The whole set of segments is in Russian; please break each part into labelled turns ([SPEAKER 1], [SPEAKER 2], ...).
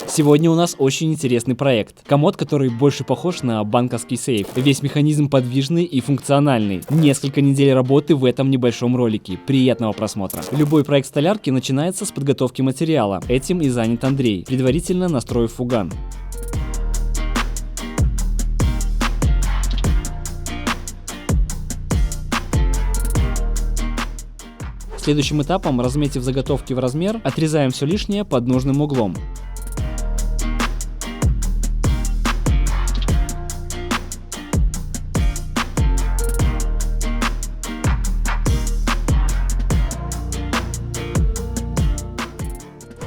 [SPEAKER 1] Сегодня у нас очень интересный проект. Комод, который больше похож на банковский сейф. Весь механизм подвижный и функциональный. Несколько недель работы в этом небольшом ролике. Приятного просмотра. Любой проект столярки начинается с подготовки материала. Этим и занят Андрей, предварительно настроив фуган. Следующим этапом, разметив заготовки в размер, отрезаем все лишнее под нужным углом.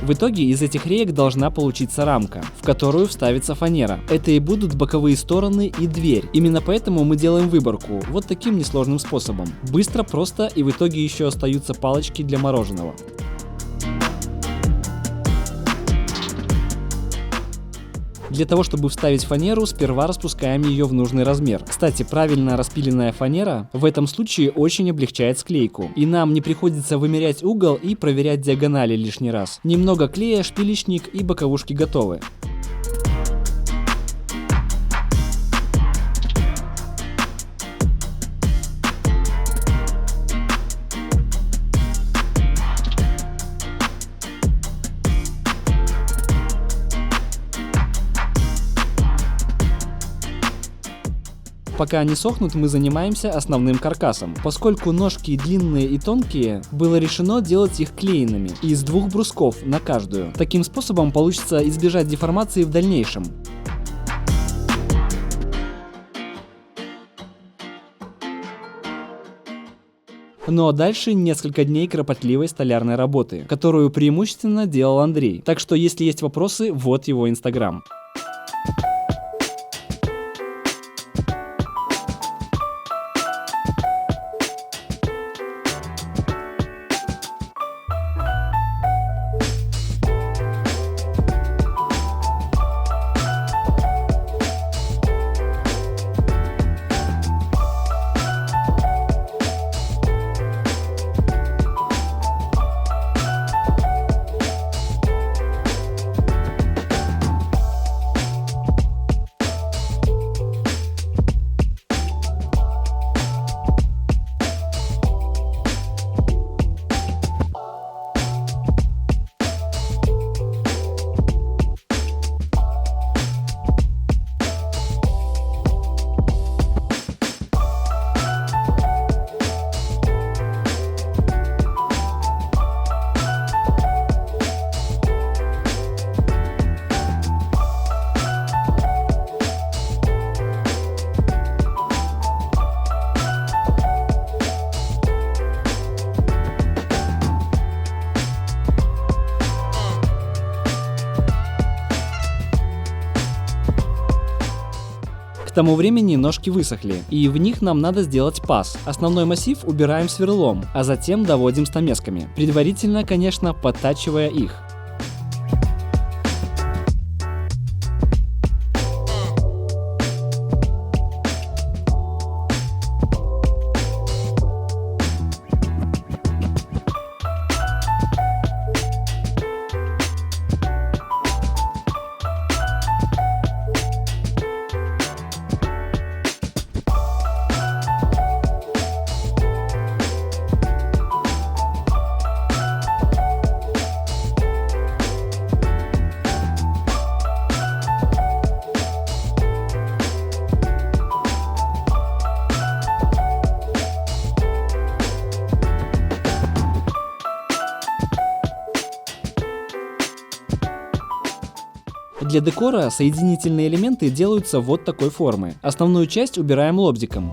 [SPEAKER 1] В итоге из этих реек должна получиться рамка, в которую вставится фанера. Это и будут боковые стороны и дверь. Именно поэтому мы делаем выборку вот таким несложным способом. Быстро, просто, и в итоге еще остаются палочки для мороженого. Для того, чтобы вставить фанеру, сперва распускаем ее в нужный размер. Кстати, правильно распиленная фанера в этом случае очень облегчает склейку. И нам не приходится вымерять угол и проверять диагонали лишний раз. Немного клея, шпилечник и боковушки готовы. Пока они сохнут, мы занимаемся основным каркасом. Поскольку ножки длинные и тонкие, было решено делать их клеенными, из 2 брусков на каждую. Таким способом получится избежать деформации в дальнейшем. Ну а дальше несколько дней кропотливой столярной работы, которую преимущественно делал Андрей. Так что если есть вопросы, вот его Инстаграм. К тому времени ножки высохли, и в них нам надо сделать паз. Основной массив убираем сверлом, а затем доводим стамесками, предварительно, конечно, подтачивая их. Для декора соединительные элементы делаются вот такой формы. Основную часть убираем лобзиком.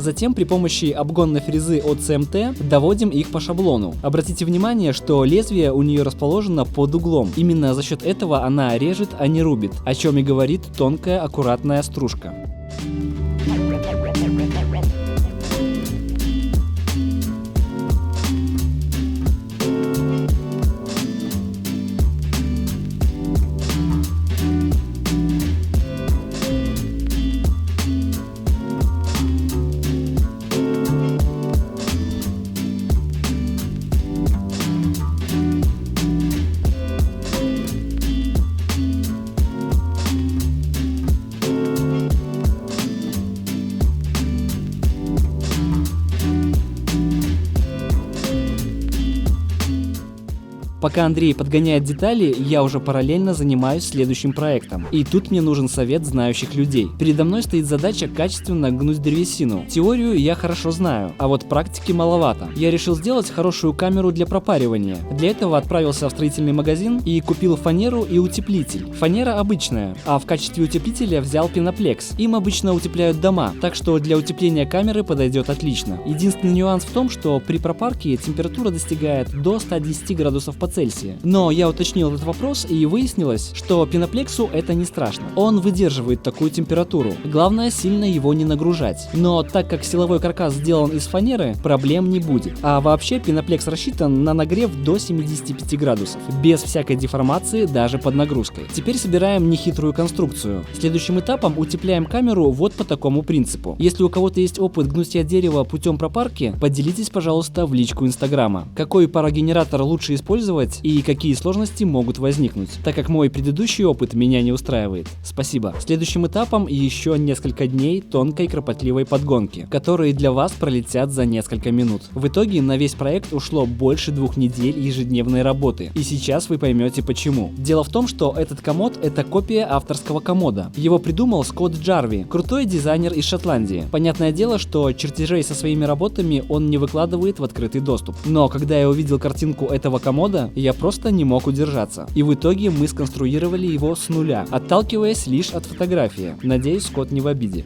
[SPEAKER 1] Затем при помощи обгонной фрезы от CMT доводим их по шаблону. Обратите внимание, что лезвие у нее расположено под углом. Именно за счет этого она режет, а не рубит, о чем и говорит тонкая аккуратная стружка. Пока Андрей подгоняет детали, я уже параллельно занимаюсь следующим проектом. И тут мне нужен совет знающих людей. Передо мной стоит задача качественно гнуть древесину. Теорию я хорошо знаю, а вот практики маловато. Я решил сделать хорошую камеру для пропаривания. Для этого отправился в строительный магазин и купил фанеру и утеплитель. Фанера обычная, а в качестве утеплителя взял пеноплекс. Им обычно утепляют дома, так что для утепления камеры подойдет отлично. Единственный нюанс в том, что при пропарке температура достигает до 110 градусов по Цельсия. Но я уточнил этот вопрос, и выяснилось, что пеноплексу это не страшно. Он выдерживает такую температуру. Главное сильно его не нагружать. Но так как силовой каркас сделан из фанеры, проблем не будет. А вообще пеноплекс рассчитан на нагрев до 75 градусов, без всякой деформации даже под нагрузкой. Теперь собираем нехитрую конструкцию. Следующим этапом утепляем камеру вот по такому принципу. Если у кого-то есть опыт гнутия дерева путем пропарки, поделитесь, пожалуйста, в личку Инстаграма. Какой парогенератор лучше использовать и какие сложности могут возникнуть, так как мой предыдущий опыт меня не устраивает. Спасибо. Следующим этапом еще несколько дней тонкой кропотливой подгонки, которые для вас пролетят за несколько минут. В итоге на весь проект ушло больше 2 недель ежедневной работы, и сейчас вы поймете почему. Дело в том, что этот комод — это копия авторского комода. Его придумал Скотт Джарви, крутой дизайнер из Шотландии. Понятное дело, что чертежей со своими работами он не выкладывает в открытый доступ. Но когда я увидел картинку этого комода, я просто не мог удержаться. И в итоге мы сконструировали его с нуля, отталкиваясь лишь от фотографии. Надеюсь, Скотт не в обиде.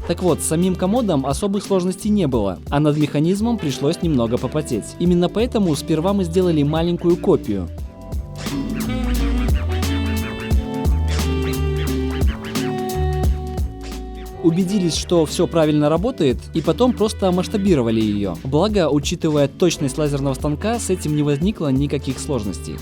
[SPEAKER 1] Так вот, с самим комодом особых сложностей не было, а над механизмом пришлось немного попотеть. Именно поэтому сперва мы сделали маленькую копию. Убедились, что все правильно работает, и потом просто масштабировали ее. Благо, учитывая точность лазерного станка, с этим не возникло никаких сложностей.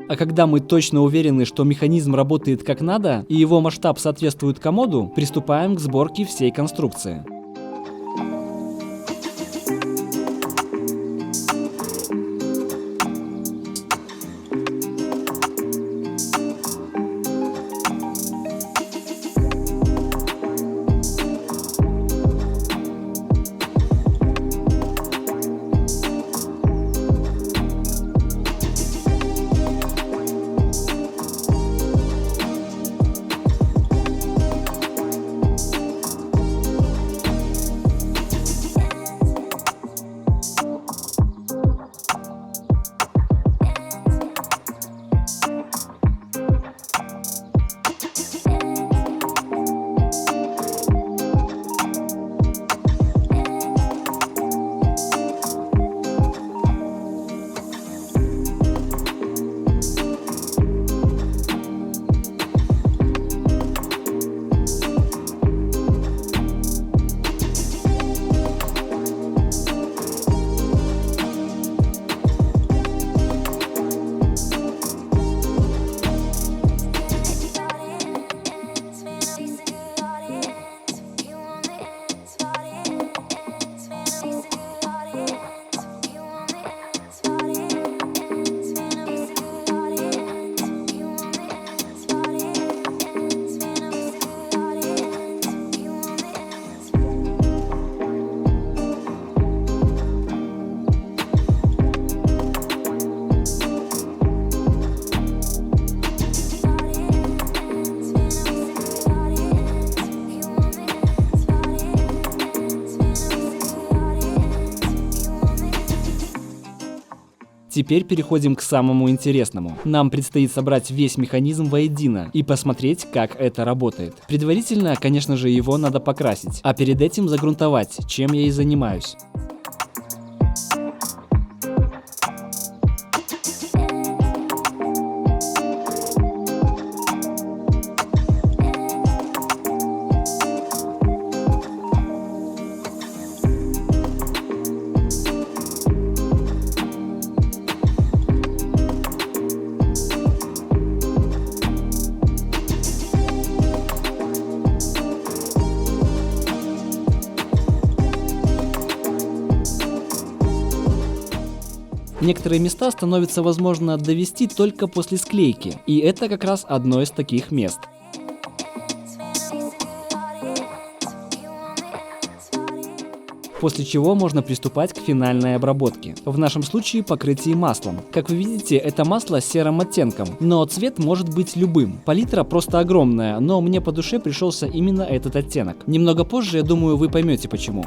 [SPEAKER 1] А когда мы точно уверены, что механизм работает как надо и его масштаб соответствует комоду, приступаем к сборке всей конструкции. Теперь переходим к самому интересному. Нам предстоит собрать весь механизм воедино и посмотреть, как это работает. Предварительно, конечно же, его надо покрасить, а перед этим загрунтовать, чем я и занимаюсь. Некоторые места становится возможно довести только после склейки, и это как раз одно из таких мест. После чего можно приступать к финальной обработке. В нашем случае покрытии маслом. Как вы видите, это масло с серым оттенком, но цвет может быть любым. Палитра просто огромная, но мне по душе пришелся именно этот оттенок. Немного позже, я думаю, вы поймете почему.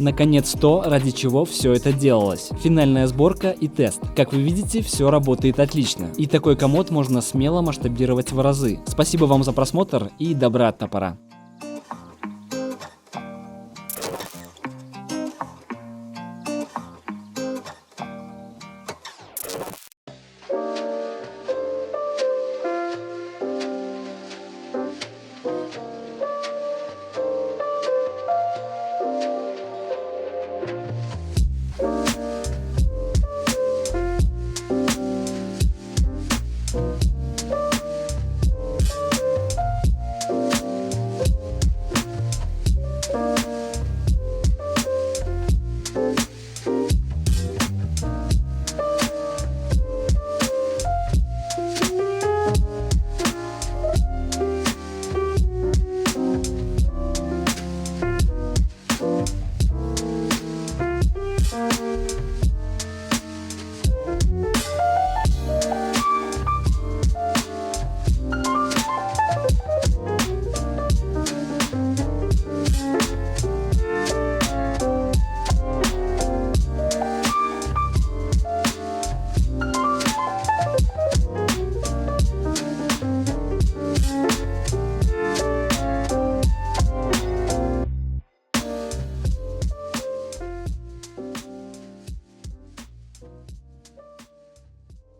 [SPEAKER 1] Наконец то, ради чего все это делалось. Финальная сборка и тест. Как вы видите, все работает отлично. И такой комод можно смело масштабировать в разы. Спасибо вам за просмотр и добра от топора.